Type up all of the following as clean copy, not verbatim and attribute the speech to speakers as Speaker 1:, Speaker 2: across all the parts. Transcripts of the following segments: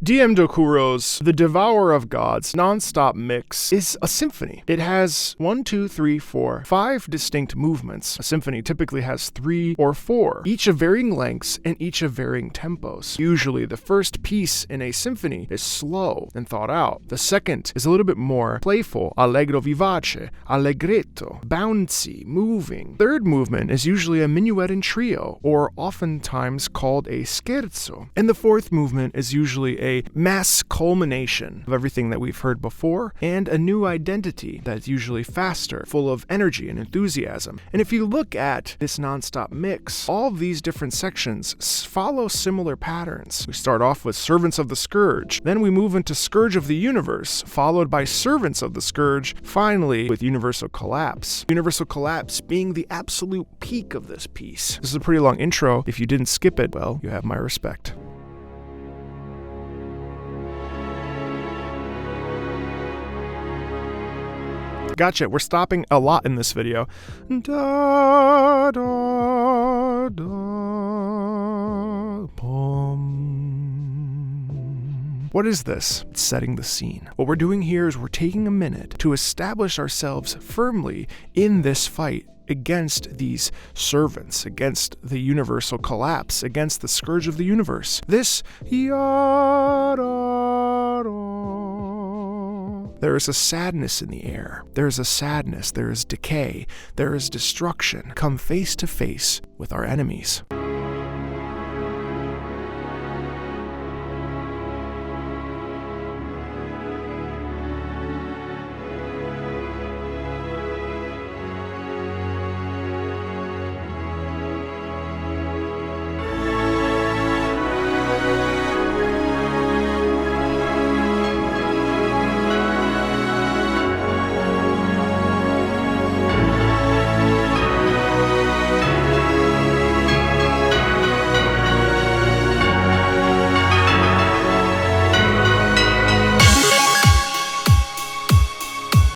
Speaker 1: DM Dokuro's The Devourer of Gods non-stop mix is a symphony. It has 5 distinct movements. A symphony typically has 3 or 4, each of varying lengths and each of varying tempos. Usually the first piece in a symphony is slow and thought out. The second is a little bit more playful, allegro vivace, allegretto, bouncy, moving. Third movement is usually a minuet in trio, or oftentimes called a scherzo. And the fourth movement is usually a mass culmination of everything that we've heard before, and a new identity that's usually faster, full of energy and enthusiasm. And if you look at this non-stop mix, all of these different sections follow similar patterns. We start off with Servants of the Scourge, then we move into Scourge of the Universe, followed by Servants of the Scourge, finally with Universal Collapse. Universal Collapse being the absolute peak of this piece. This is a pretty long intro. If you didn't skip it, well, you have my respect. Gotcha, we're stopping a lot in this video. Da, da, da, pom. What is this? It's setting the scene. What we're doing here is we're taking a minute to establish ourselves firmly in this fight against these servants, against the universal collapse, against the Scourge of the Universe. This there is a sadness in the air. There is a sadness, there is decay, there is destruction. Come face to face with our enemies.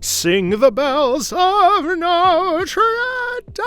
Speaker 1: Sing the bells of Notre Dame.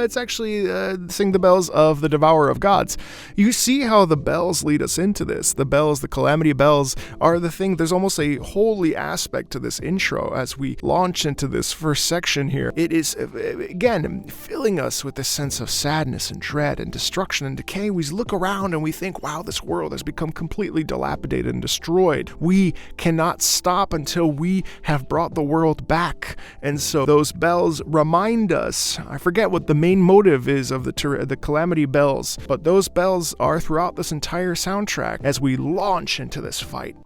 Speaker 1: It's actually Sing the Bells of the Devourer of Gods. You see how the bells lead us into this. The bells, the calamity bells, are the thing. There's almost a holy aspect to this intro as we launch into this first section here. It is, again, filling us with this sense of sadness and dread and destruction and decay. We look around and we think, wow, this world has become completely dilapidated and destroyed. We cannot stop until we have brought the world back. And so those bells remind us, I forget what the main motive is of the calamity bells, but those bells are throughout this entire soundtrack as we launch into this fight.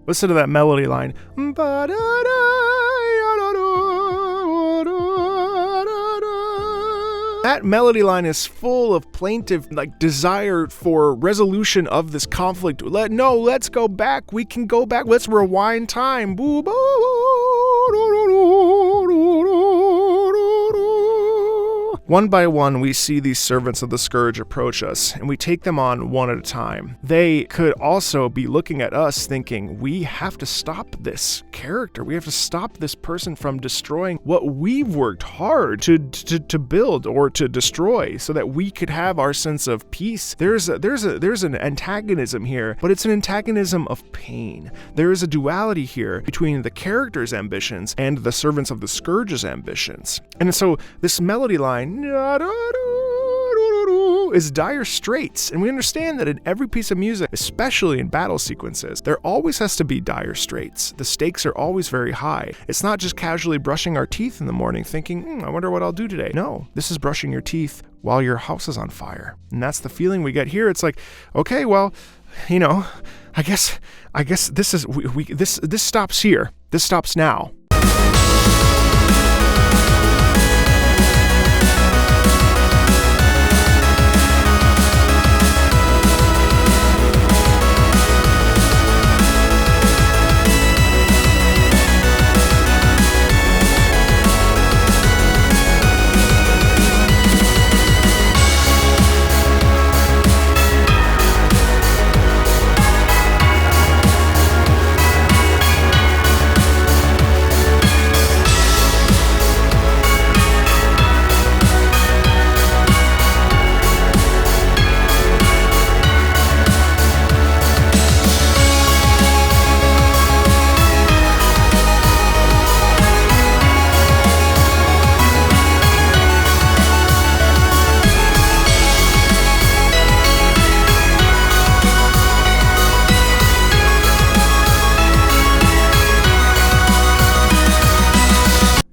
Speaker 1: Listen to that melody line. That melody line is full of plaintive, desire for resolution of this conflict. Let's go back. We can go back. Let's rewind time. One by one, we see these servants of the Scourge approach us, and we take them on one at a time. They could also be looking at us thinking, we have to stop this character. We have to stop this person from destroying what we've worked hard to build or to destroy so that we could have our sense of peace. There's an antagonism here, but it's an antagonism of pain. There is a duality here between the character's ambitions and the servants of the Scourge's ambitions. And so this melody line also is dire straits, and we understand that in every piece of music, especially in battle sequences, there always has to be dire straits. The stakes are always very high. It's not just casually brushing our teeth in the morning thinking, I wonder what I'll do today. No, this is brushing your teeth while your house is on fire. And that's the feeling we get here. It's like, okay, well, I guess this is this stops here. This stops now.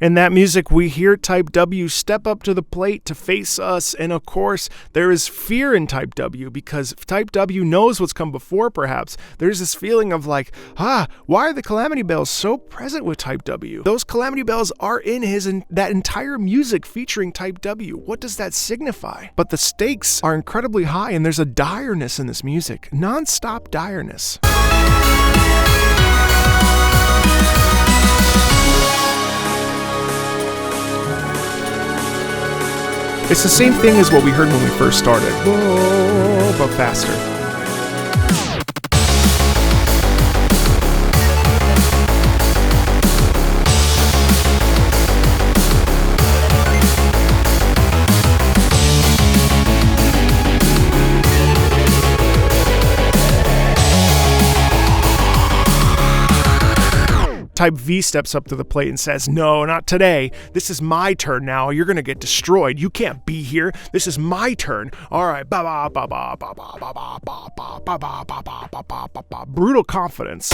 Speaker 1: In that music, we hear Type W step up to the plate to face us, and of course, there is fear in Type W because Type W knows what's come before, perhaps. There's this feeling of like, why are the Calamity Bells so present with Type W? Those Calamity Bells are in that entire music featuring Type W. What does that signify? But the stakes are incredibly high, and there's a direness in this music, non-stop direness. It's the same thing as what we heard when we first started, whoa, but faster. Type V steps up to the plate and says, no, not today. This is my turn now. You're going to get destroyed. You can't be here. This is my turn. All right. Brutal confidence.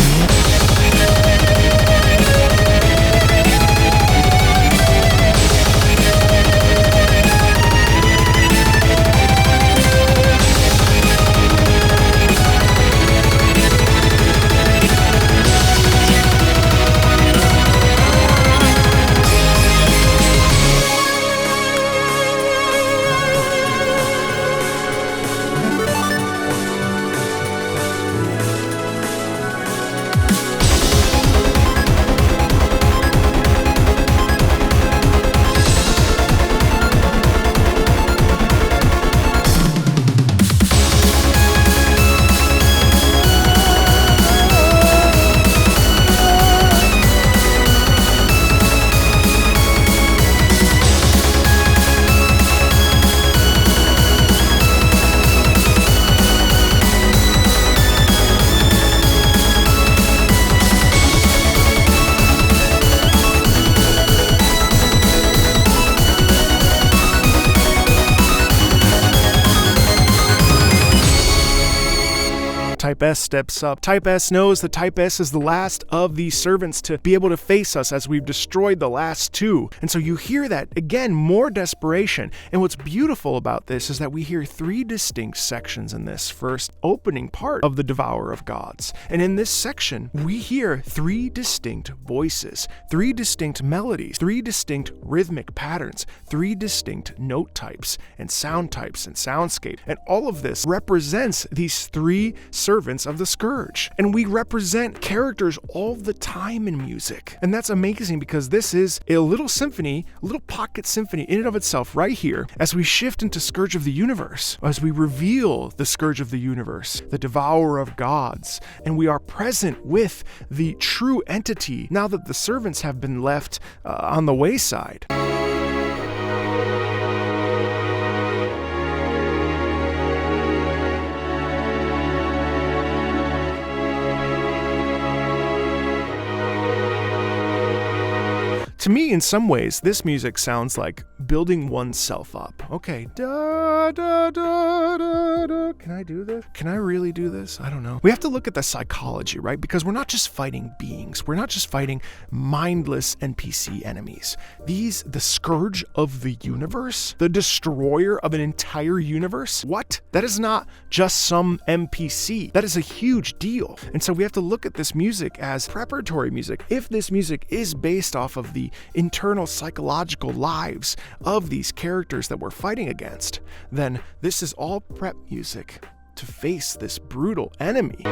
Speaker 1: Type S steps up. Type S knows that Type S is the last of the servants to be able to face us as we've destroyed the last two. And so you hear that, again, more desperation. And what's beautiful about this is that we hear three distinct sections in this first opening part of the Devourer of Gods. And in this section, we hear three distinct voices, three distinct melodies, three distinct rhythmic patterns, three distinct note types and soundscape. And all of this represents these three servants of the Scourge. And we represent characters all the time in music. And that's amazing because this is a little symphony, a little pocket symphony in and of itself right here as we shift into Scourge of the Universe, as we reveal the Scourge of the Universe, the Devourer of Gods. And we are present with the true entity now that the servants have been left on the wayside. To me, in some ways, this music sounds like building oneself up. Okay, da da da da da. Can I do this? Can I really do this? I don't know. We have to look at the psychology, right? Because we're not just fighting beings. We're not just fighting mindless NPC enemies. These, the scourge of the universe, the destroyer of an entire universe. What? That is not just some NPC. That is a huge deal. And so we have to look at this music as preparatory music. If this music is based off of the internal psychological lives of these characters that we're fighting against, then this is all prep music to face this brutal enemy.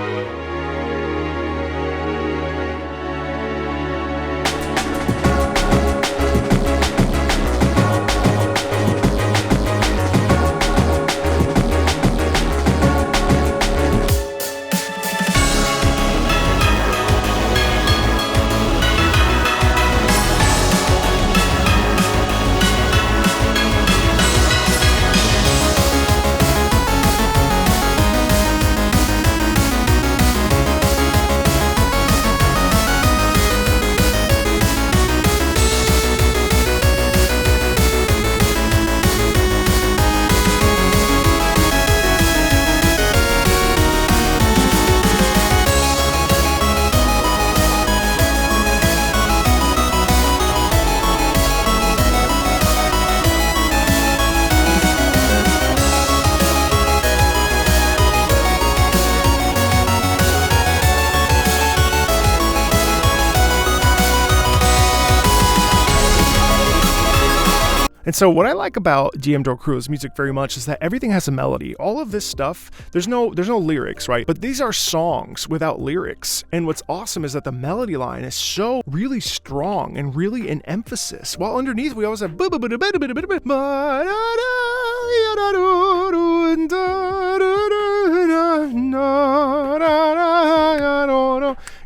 Speaker 1: And so what I like about DM Dorkrua's music very much is that everything has a melody. All of this stuff, there's no lyrics, right? But these are songs without lyrics. And what's awesome is that the melody line is so really strong and really in emphasis. While underneath we always have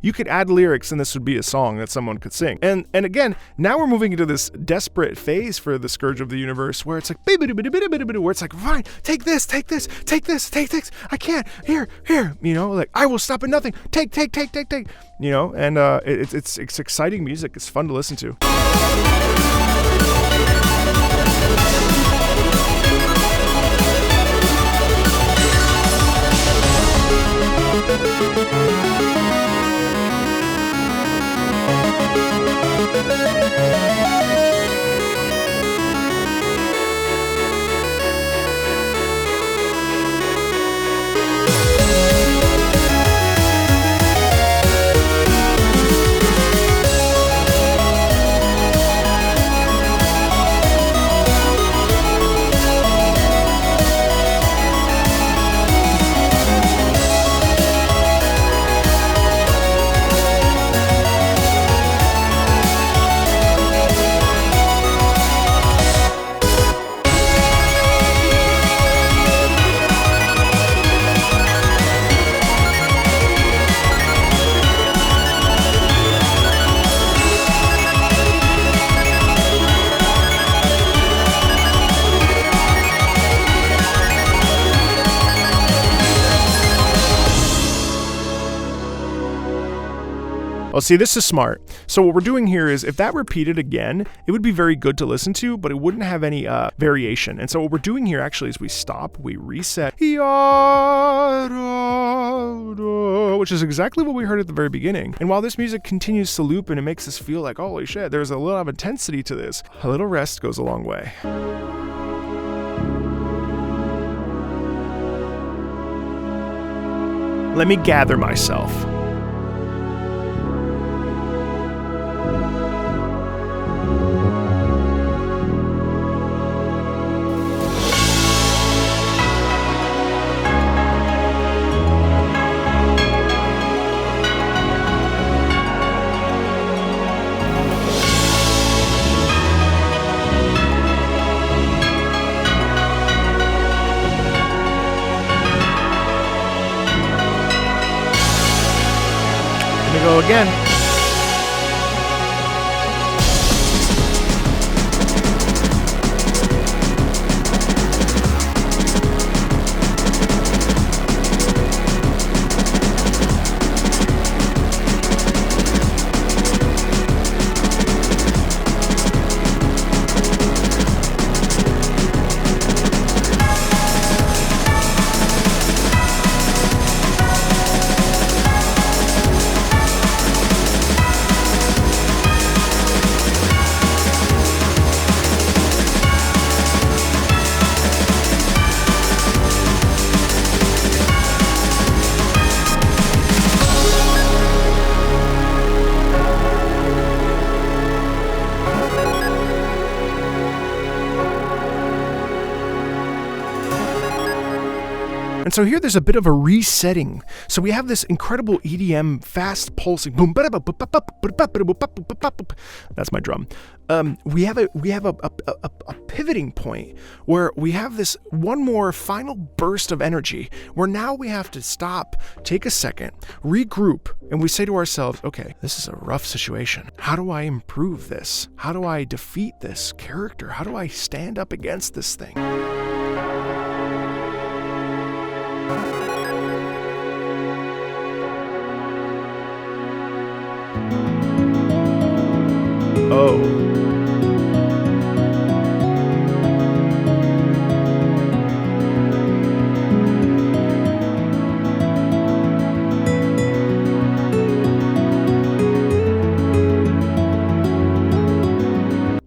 Speaker 1: you could add lyrics and this would be a song that someone could sing. And again, now we're moving into this desperate phase for the Scourge of the Universe where it's like, where it's like, fine, take this, I can't, here, you know, like, I will stop at nothing, take, you know, and it's exciting music, it's fun to listen to. Well, see, this is smart. So what we're doing here is if that repeated again, it would be very good to listen to, but it wouldn't have any variation. And so what we're doing here actually is we stop, we reset, which is exactly what we heard at the very beginning. And while this music continues to loop and it makes us feel like, holy shit, there's a lot of intensity to this, a little rest goes a long way. Let me gather myself. Go again. And so here there's a bit of a resetting. So we have this incredible EDM fast pulsing boom. That's my drum. We have a pivoting point where we have this one more final burst of energy where now we have to stop, take a second, regroup, and we say to ourselves, okay, this is a rough situation. How do I improve this? How do I defeat this character? How do I stand up against this thing? Oh.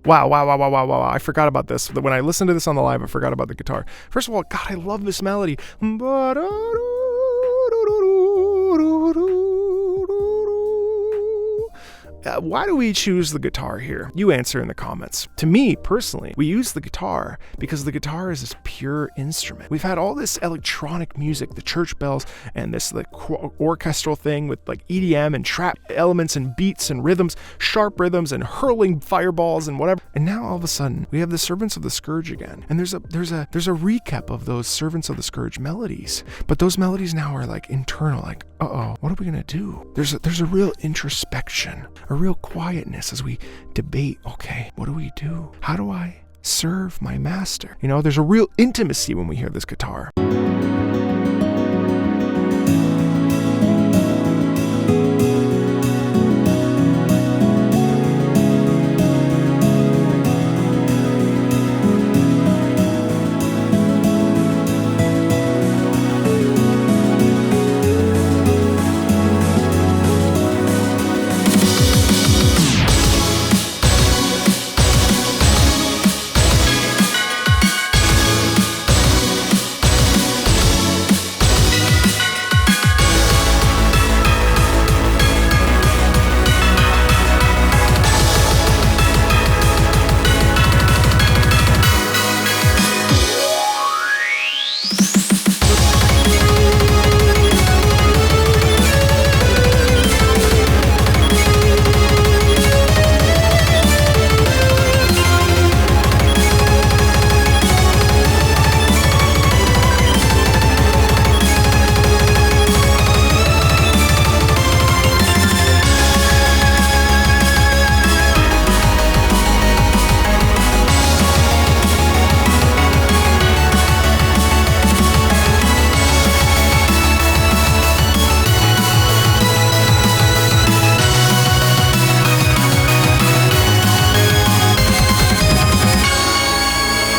Speaker 1: Wow. I forgot about this. When I listened to this on the live, I forgot about the guitar. First of all, God, I love this melody. Why do we choose the guitar here? You answer in the comments. To me, personally, we use the guitar because the guitar is this pure instrument. We've had all this electronic music, the church bells, and this like orchestral thing with like EDM and trap elements and beats and rhythms, sharp rhythms and hurling fireballs and whatever. And now all of a sudden, we have the Servants of the Scourge again. And there's a recap of those Servants of the Scourge melodies. But those melodies now are like internal, like, what are we gonna do? There's a real introspection, a real quietness as we debate, okay, what do we do? How do I serve my master? You know, there's a real intimacy when we hear this guitar.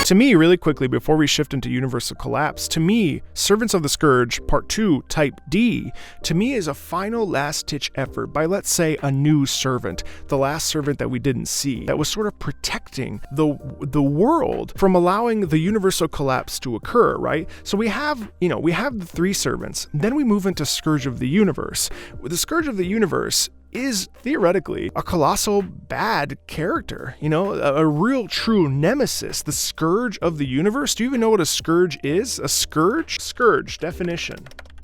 Speaker 1: To me, really quickly, before we shift into Universal Collapse, to me, Servants of the Scourge Part 2, Type D, to me is a final last-ditch effort by, let's say, a new servant, the last servant that we didn't see, that was sort of protecting the world from allowing the Universal Collapse to occur, right? So we have the three servants, then we move into Scourge of the Universe. The Scourge of the Universe is theoretically a colossal bad character, a real true nemesis, the Scourge of the Universe. Do you even know what a scourge is? A scourge? Scourge, definition: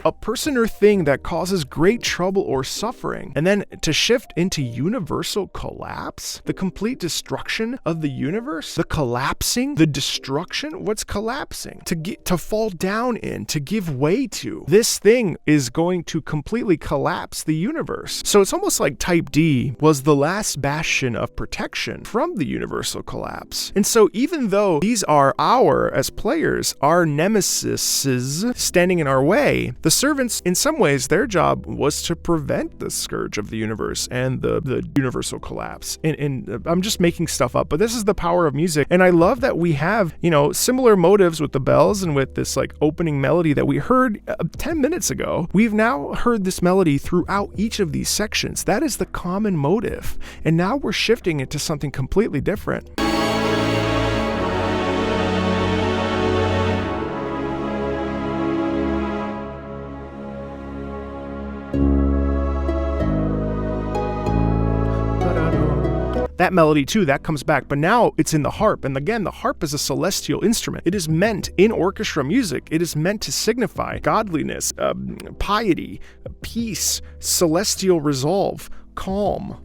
Speaker 1: a person or thing that causes great trouble or suffering. And then to shift into Universal Collapse, the complete destruction of the universe, the collapsing, the destruction. What's collapsing? To fall down in, to give way to. This thing is going to completely collapse the universe. So it's almost like Type D was the last bastion of protection from the Universal Collapse. And so even though these are as players, our nemesis standing in our way, the servants, in some ways, their job was to prevent the Scourge of the Universe and the Universal Collapse. And I'm just making stuff up, but this is the power of music. And I love that we have, similar motives with the bells and with this like opening melody that we heard 10 minutes ago. We've now heard this melody throughout each of these sections. That is the common motive. And now we're shifting it to something completely different. that melody too, that comes back, but now it's in the harp. And again, the harp is a celestial instrument. It is meant in orchestra music, it is meant to signify godliness, piety, peace, celestial resolve, calm.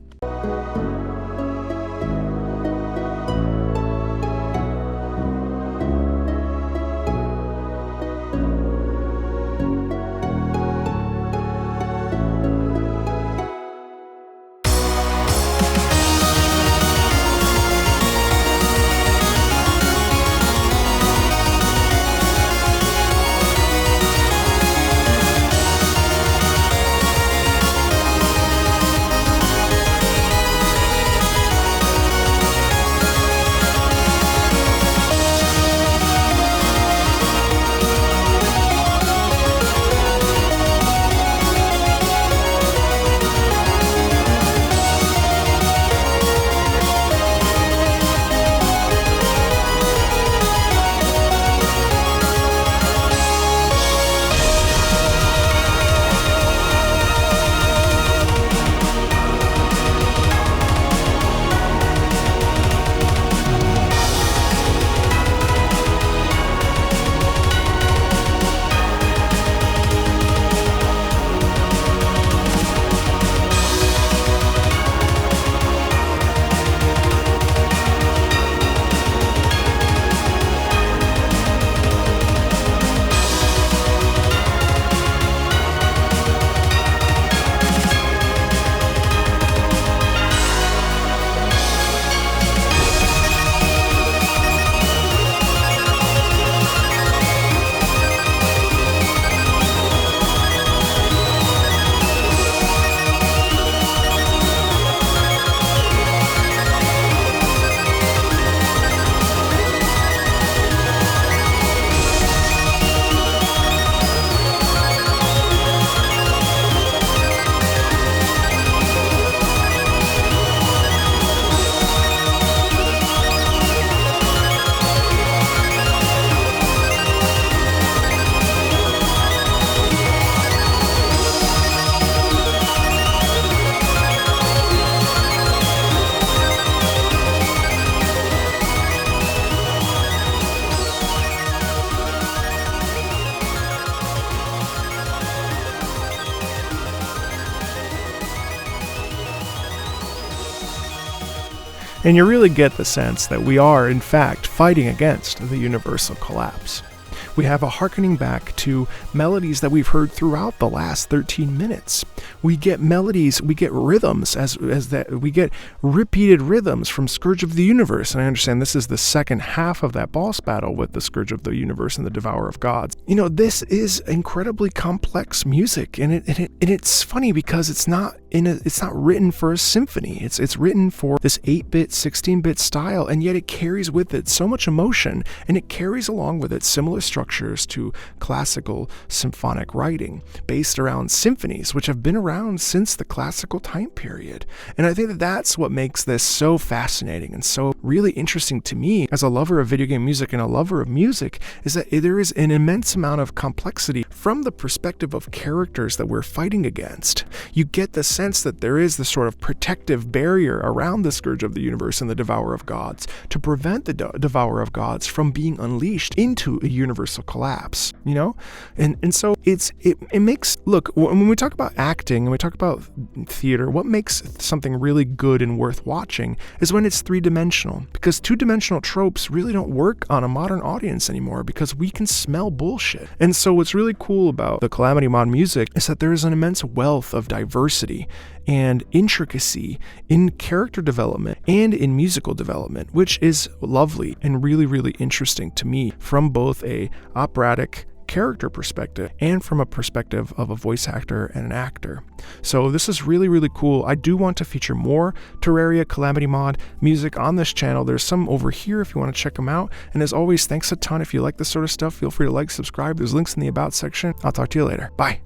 Speaker 1: And you really get the sense that we are, in fact, fighting against the universal collapse. We have a hearkening back to melodies that we've heard throughout the last 13 minutes. We get melodies, we get rhythms, as that we get repeated rhythms from Scourge of the Universe. And I understand this is the second half of that boss battle with the Scourge of the Universe and the Devourer of Gods. You know, this is incredibly complex music, and it's funny because it's not written for a symphony. It's written for this 8-bit, 16-bit style, and yet it carries with it so much emotion, and it carries along with it similar structures to classical symphonic writing based around symphonies, which have been around since the classical time period. And I think that that's what makes this so fascinating and so really interesting to me as a lover of video game music and a lover of music, is that there is an immense amount of complexity from the perspective of characters that we're fighting against. You get the sense that there is this sort of protective barrier around the Scourge of the Universe and the Devourer of Gods to prevent the Devourer of Gods from being unleashed into a universal collapse, you know? And so it makes, look, when we talk about acting and we talk about theater, what makes something really good and worth watching is when it's three-dimensional, because two-dimensional tropes really don't work on a modern audience anymore because we can smell bullshit. And so what's really cool about the Calamity Mod music is that there is an immense wealth of diversity and intricacy in character development and in musical development, which is lovely and really, really interesting to me from both a operatic character perspective and from a perspective of a voice actor and an actor. So this is really, really cool. I do want to feature more Terraria Calamity Mod music on this channel. There's some over here if you want to check them out. And as always, thanks a ton. If you like this sort of stuff, feel free to like, subscribe. There's links in the About section. I'll talk to you later. Bye.